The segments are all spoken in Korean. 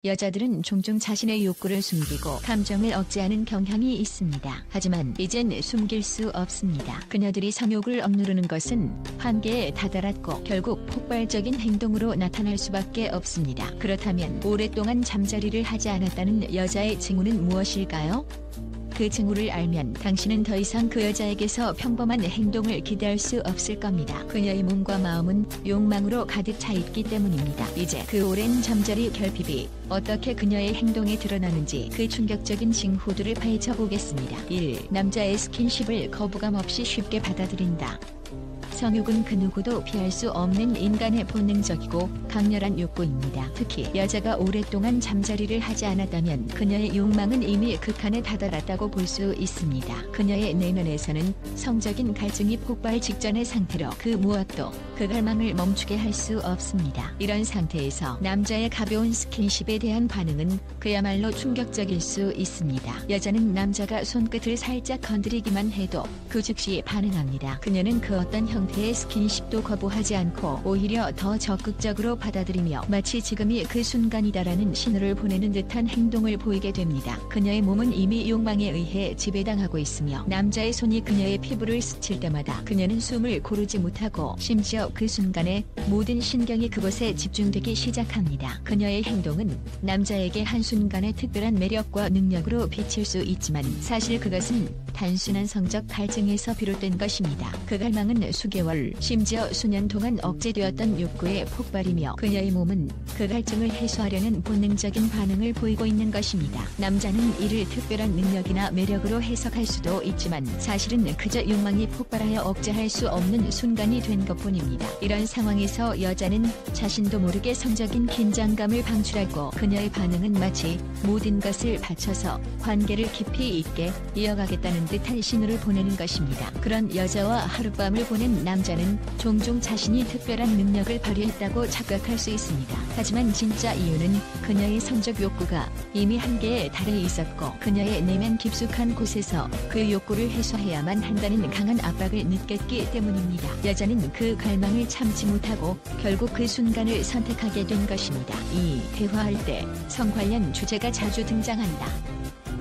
여자들은 종종 자신의 욕구를 숨기고 감정을 억제하는 경향이 있습니다. 하지만 이젠 숨길 수 없습니다. 그녀들이 성욕을 억누르는 것은 한계에 다다랐고 결국 폭발적인 행동으로 나타날 수밖에 없습니다. 그렇다면 오랫동안 잠자리를 하지 않았다는 여자의 징후는 무엇일까요? 그 징후를 알면 당신은 더 이상 그 여자에게서 평범한 행동을 기대할 수 없을 겁니다. 그녀의 몸과 마음은 욕망으로 가득 차 있기 때문입니다. 이제 그 오랜 잠자리 결핍이 어떻게 그녀의 행동에 드러나는지 그 충격적인 징후들을 파헤쳐 보겠습니다. 1. 남자의 스킨십을 거부감 없이 쉽게 받아들인다. 성욕은 그 누구도 피할 수 없는 인간의 본능적이고 강렬한 욕구입니다. 특히 여자가 오랫동안 잠자리를 하지 않았다면 그녀의 욕망은 이미 극한에 다다랐다고 볼 수 있습니다. 그녀의 내면에서는 성적인 갈증이 폭발 직전의 상태로 그 무엇도 그 갈망을 멈추게 할 수 없습니다. 이런 상태에서 남자의 가벼운 스킨십에 대한 반응은 그야말로 충격적일 수 있습니다. 여자는 남자가 손끝을 살짝 건드리기만 해도 그 즉시 반응합니다. 그녀는 그 어떤 형태의 스킨십도 거부하지 않고 오히려 더 적극적으로 받아들이며 마치 지금이 그 순간이다라는 신호를 보내는 듯한 행동을 보이게 됩니다. 그녀의 몸은 이미 욕망에 의해 지배당하고 있으며 남자의 손이 그녀의 피부를 스칠 때마다 그녀는 숨을 고르지 못하고 심지어 그 순간에 모든 신경이 그곳에 집중되기 시작합니다. 그녀의 행동은 남자에게 한순간의 특별한 매력과 능력으로 비칠 수 있지만 사실 그것은 단순한 성적 갈증에서 비롯된 것입니다. 그 갈망은 수개월, 심지어 수년 동안 억제되었던 욕구의 폭발이며 그녀의 몸은 그 갈증을 해소하려는 본능적인 반응을 보이고 있는 것입니다. 남자는 이를 특별한 능력이나 매력으로 해석할 수도 있지만 사실은 그저 욕망이 폭발하여 억제할 수 없는 순간이 된 것뿐입니다. 이런 상황에서 여자는 자신도 모르게 성적인 긴장감을 방출하고 그녀의 반응은 마치 모든 것을 바쳐서 관계를 깊이 있게 이어가겠다는 듯한 신호를 보내는 것입니다. 그런 여자와 하룻밤을 보낸 남자는 종종 자신이 특별한 능력을 발휘했다고 착각할 수 있습니다. 하지만 진짜 이유는 그녀의 성적 욕구가 이미 한계에 달해 있었고 그녀의 내면 깊숙한 곳에서 그 욕구를 해소해야만 한다는 강한 압박을 느꼈기 때문입니다. 여자는 그 갈망을 참지 못하고 결국 그 순간을 선택하게 된 것입니다. 2. 대화할 때 성 관련 주제가 자주 등장한다.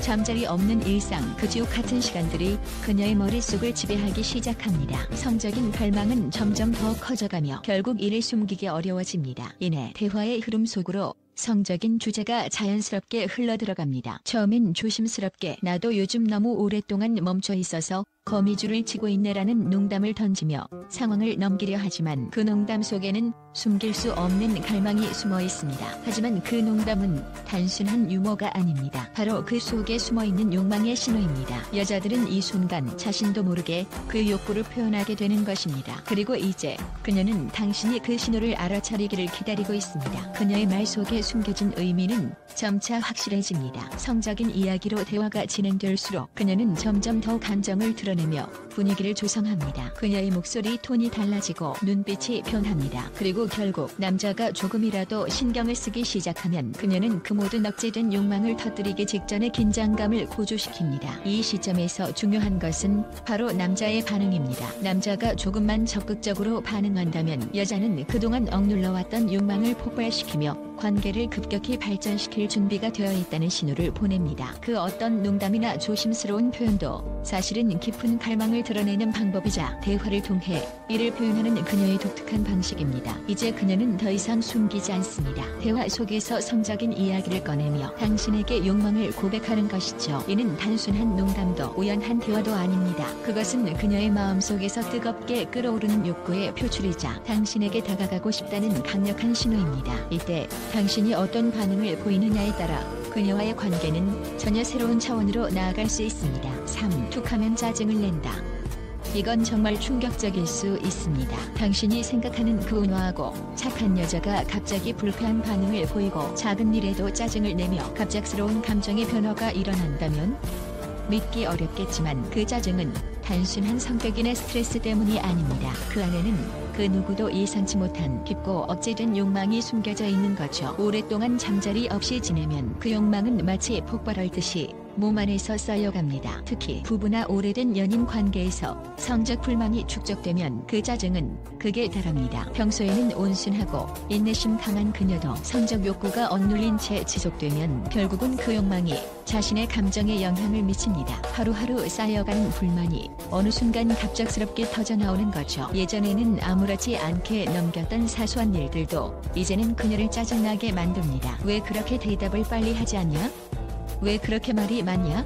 잠자리 없는 일상, 그 지옥 같은 시간들이 그녀의 머릿속을 지배하기 시작합니다. 성적인 갈망은 점점 더 커져가며 결국 이를 숨기기 어려워집니다. 이내 대화의 흐름 속으로 성적인 주제가 자연스럽게 흘러들어갑니다. 처음엔 조심스럽게 나도 요즘 너무 오랫동안 멈춰 있어서 거미줄을 치고 있네라는 농담을 던지며 상황을 넘기려 하지만 그 농담 속에는 숨길 수 없는 갈망이 숨어 있습니다. 하지만 그 농담은 단순한 유머가 아닙니다. 바로 그 속에 숨어 있는 욕망의 신호입니다. 여자들은 이 순간 자신도 모르게 그 욕구를 표현하게 되는 것입니다. 그리고 이제 그녀는 당신이 그 신호를 알아차리기를 기다리고 있습니다. 그녀의 말 속에 숨겨진 의미는 점차 확실해집니다. 성적인 이야기로 대화가 진행될수록 그녀는 점점 더 감정을 드러내며 분위기를 조성합니다. 그녀의 목소리 톤이 달라지고 눈빛이 변합니다. 그리고 결국 남자가 조금이라도 신경을 쓰기 시작하면 그녀는 그 모든 억제된 욕망을 터뜨리기 직전의 긴장감을 고조시킵니다. 이 시점에서 중요한 것은 바로 남자의 반응입니다. 남자가 조금만 적극적으로 반응한다면 여자는 그동안 억눌러왔던 욕망을 폭발시키며 관계를 급격히 발전시킬 준비가 되어 있다는 신호를 보냅니다. 그 어떤 농담이나 조심스러운 표현도 사실은 깊은 갈망을 드러내는 방법이자 대화를 통해 이를 표현하는 그녀의 독특한 방식입니다. 이제 그녀는 더 이상 숨기지 않습니다. 대화 속에서 성적인 이야기를 꺼내며 당신에게 욕망을 고백하는 것이죠. 이는 단순한 농담도 우연한 대화도 아닙니다. 그것은 그녀의 마음속에서 뜨겁게 끓어오르는 욕구의 표출이자 당신에게 다가가고 싶다는 강력한 신호입니다. 이때 당신이 어떤 반응을 보이느냐에 따라 그녀와의 관계는 전혀 새로운 차원으로 나아갈 수 있습니다. 3. 툭하면 짜증을 낸다. 이건 정말 충격적일 수 있습니다. 당신이 생각하는 그 온화하고 착한 여자가 갑자기 불쾌한 반응을 보이고 작은 일에도 짜증을 내며 갑작스러운 감정의 변화가 일어난다면 믿기 어렵겠지만 그 짜증은 단순한 성격인의 스트레스 때문이 아닙니다. 그 안에는 그 누구도 예상치 못한 깊고 억제된 욕망이 숨겨져 있는 거죠. 오랫동안 잠자리 없이 지내면 그 욕망은 마치 폭발할 듯이 몸 안에서 쌓여갑니다. 특히 부부나 오래된 연인 관계에서 성적 불만이 축적되면 그 짜증은 극에 달합니다. 평소에는 온순하고 인내심 강한 그녀도 성적 욕구가 억눌린 채 지속되면 결국은 그 욕망이 자신의 감정에 영향을 미칩니다. 하루하루 쌓여가는 불만이 어느 순간 갑작스럽게 터져나오는 거죠. 예전에는 아무렇지 않게 넘겼던 사소한 일들도 이제는 그녀를 짜증나게 만듭니다. 왜 그렇게 대답을 빨리 하지 않냐? 왜 그렇게 말이 많냐?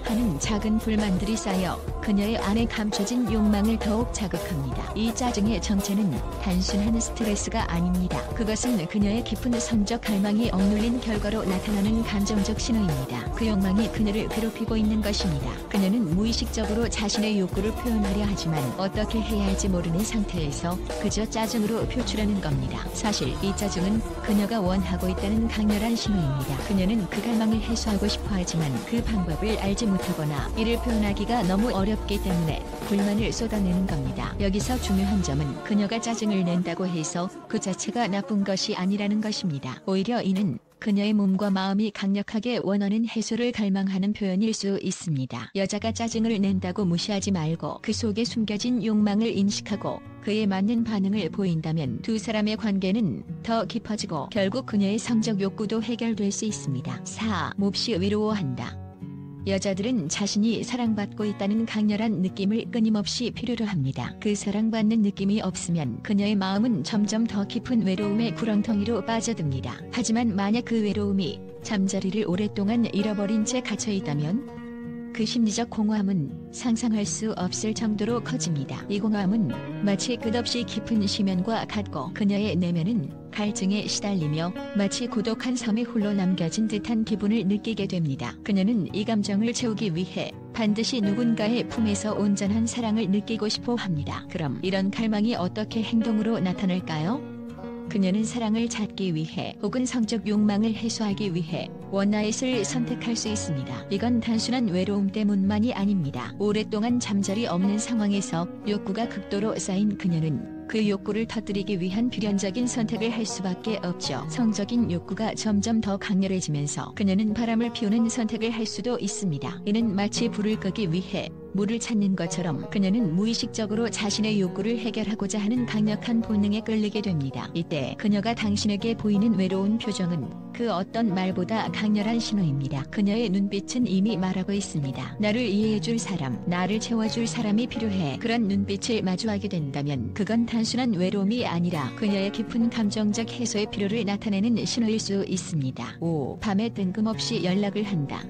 하는 작은 불만들이 쌓여 그녀의 안에 감춰진 욕망을 더욱 자극합니다. 이 짜증의 정체는 단순한 스트레스가 아닙니다. 그것은 그녀의 깊은 성적 갈망이 억눌린 결과로 나타나는 감정적 신호입니다. 그 욕망이 그녀를 괴롭히고 있는 것입니다. 그녀는 무의식적으로 자신의 욕구를 표현하려 하지만 어떻게 해야 할지 모르는 상태에서 그저 짜증으로 표출하는 겁니다. 사실 이 짜증은 그녀가 원하고 있다는 강렬한 신호입니다. 그녀는 그 갈망을 해소하고 싶어 하지만 그 방법을 알지 못하거나 이를 표현하기가 너무 어렵기 때문에 불만을 쏟아내는 겁니다. 여기서 중요한 점은 그녀가 짜증을 낸다고 해서 그 자체가 나쁜 것이 아니라는 것입니다. 오히려 이는 그녀의 몸과 마음이 강력하게 원하는 해소를 갈망하는 표현일 수 있습니다. 여자가 짜증을 낸다고 무시하지 말고 그 속에 숨겨진 욕망을 인식하고 그에 맞는 반응을 보인다면 두 사람의 관계는 더 깊어지고 결국 그녀의 성적 욕구도 해결될 수 있습니다. 4. 몹시 위로한다. 여자들은 자신이 사랑받고 있다는 강렬한 느낌을 끊임없이 필요로 합니다. 그 사랑받는 느낌이 없으면 그녀의 마음은 점점 더 깊은 외로움의 구렁텅이로 빠져듭니다. 하지만 만약 그 외로움이 잠자리를 오랫동안 잃어버린 채 갇혀있다면 그 심리적 공허함은 상상할 수 없을 정도로 커집니다. 이 공허함은 마치 끝없이 깊은 심연과 같고 그녀의 내면은 갈증에 시달리며 마치 고독한 섬에 홀로 남겨진 듯한 기분을 느끼게 됩니다. 그녀는 이 감정을 채우기 위해 반드시 누군가의 품에서 온전한 사랑을 느끼고 싶어 합니다. 그럼 이런 갈망이 어떻게 행동으로 나타날까요? 그녀는 사랑을 찾기 위해 혹은 성적 욕망을 해소하기 위해 원나잇을 선택할 수 있습니다. 이건 단순한 외로움 때문만이 아닙니다. 오랫동안 잠자리 없는 상황에서 욕구가 극도로 쌓인 그녀는 그 욕구를 터뜨리기 위한 필연적인 선택을 할 수밖에 없죠. 성적인 욕구가 점점 더 강렬해지면서 그녀는 바람을 피우는 선택을 할 수도 있습니다. 이는 마치 불을 끄기 위해 물을 찾는 것처럼 그녀는 무의식적으로 자신의 욕구를 해결하고자 하는 강력한 본능에 끌리게 됩니다. 이때 그녀가 당신에게 보이는 외로운 표정은 그 어떤 말보다 강렬한 신호입니다. 그녀의 눈빛은 이미 말하고 있습니다. 나를 이해해줄 사람, 나를 채워줄 사람이 필요해. 그런 눈빛을 마주하게 된다면 그건 단순한 외로움이 아니라 그녀의 깊은 감정적 해소의 필요를 나타내는 신호일 수 있습니다. 5. 밤에 뜬금없이 연락을 한다.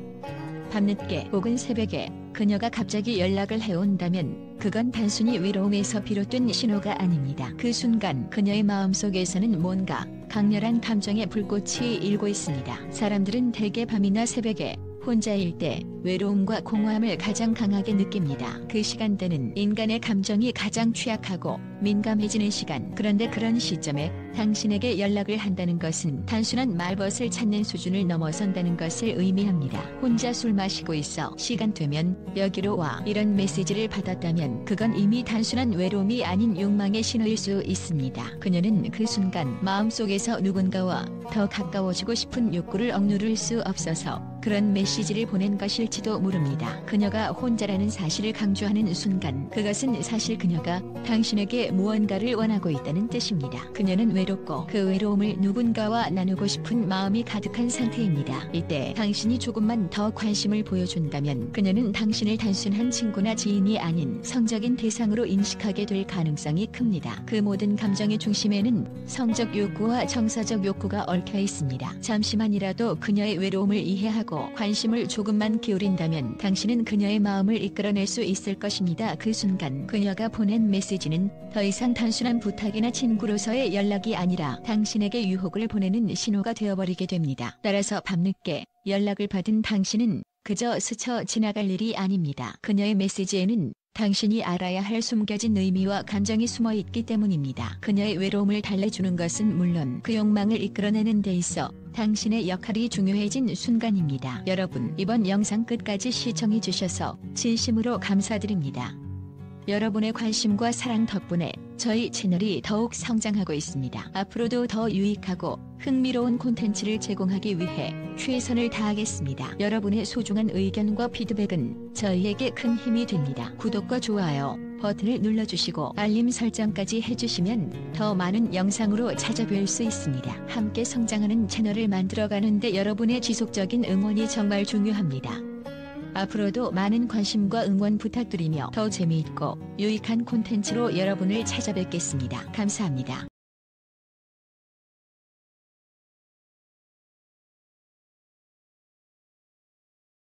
밤늦게 혹은 새벽에 그녀가 갑자기 연락을 해온다면 그건 단순히 위로움에서 비롯된 신호가 아닙니다. 그 순간 그녀의 마음속에서는 뭔가 강렬한 감정의 불꽃이 일고 있습니다. 사람들은 대개 밤이나 새벽에 혼자일 때 외로움과 공허함을 가장 강하게 느낍니다. 그 시간대는 인간의 감정이 가장 취약하고 민감해지는 시간. 그런데 그런 시점에 당신에게 연락을 한다는 것은 단순한 말벗을 찾는 수준을 넘어선다는 것을 의미합니다. 혼자 술 마시고 있어. 시간 되면 여기로 와. 이런 메시지를 받았다면 그건 이미 단순한 외로움이 아닌 욕망의 신호일 수 있습니다. 그녀는 그 순간 마음속에서 누군가와 더 가까워지고 싶은 욕구를 억누를 수 없어서 그런 메시지를 보낸 것일지도 모릅니다. 그녀가 혼자라는 사실을 강조하는 순간 그것은 사실 그녀가 당신에게 무언가를 원하고 있다는 뜻입니다. 그녀는 외롭고 그 외로움을 누군가와 나누고 싶은 마음이 가득한 상태입니다. 이때 당신이 조금만 더 관심을 보여준다면 그녀는 당신을 단순한 친구나 지인이 아닌 성적인 대상으로 인식하게 될 가능성이 큽니다. 그 모든 감정의 중심에는 성적 욕구와 정서적 욕구가 얽혀 있습니다. 잠시만이라도 그녀의 외로움을 이해하고 관심을 조금만 기울인다면 당신은 그녀의 마음을 이끌어낼 수 있을 것입니다. 그 순간 그녀가 보낸 메시지는 더 이상 단순한 부탁이나 친구로서의 연락이 아니라 당신에게 유혹을 보내는 신호가 되어버리게 됩니다. 따라서 밤늦게 연락을 받은 당신은 그저 스쳐 지나갈 일이 아닙니다. 그녀의 메시지에는 당신이 알아야 할 숨겨진 의미와 감정이 숨어 있기 때문입니다. 그녀의 외로움을 달래주는 것은 물론 그 욕망을 이끌어내는 데 있어 당신의 역할이 중요해진 순간입니다. 여러분, 이번 영상 끝까지 시청해주셔서 진심으로 감사드립니다. 여러분의 관심과 사랑 덕분에 저희 채널이 더욱 성장하고 있습니다. 앞으로도 더 유익하고 흥미로운 콘텐츠를 제공하기 위해 최선을 다하겠습니다. 여러분의 소중한 의견과 피드백은 저희에게 큰 힘이 됩니다. 구독과 좋아요 버튼을 눌러주시고 알림 설정까지 해주시면 더 많은 영상으로 찾아뵐 수 있습니다. 함께 성장하는 채널을 만들어가는데 여러분의 지속적인 응원이 정말 중요합니다. 앞으로도 많은 관심과 응원 부탁드리며 더 재미있고 유익한 콘텐츠로 여러분을 찾아뵙겠습니다. 감사합니다.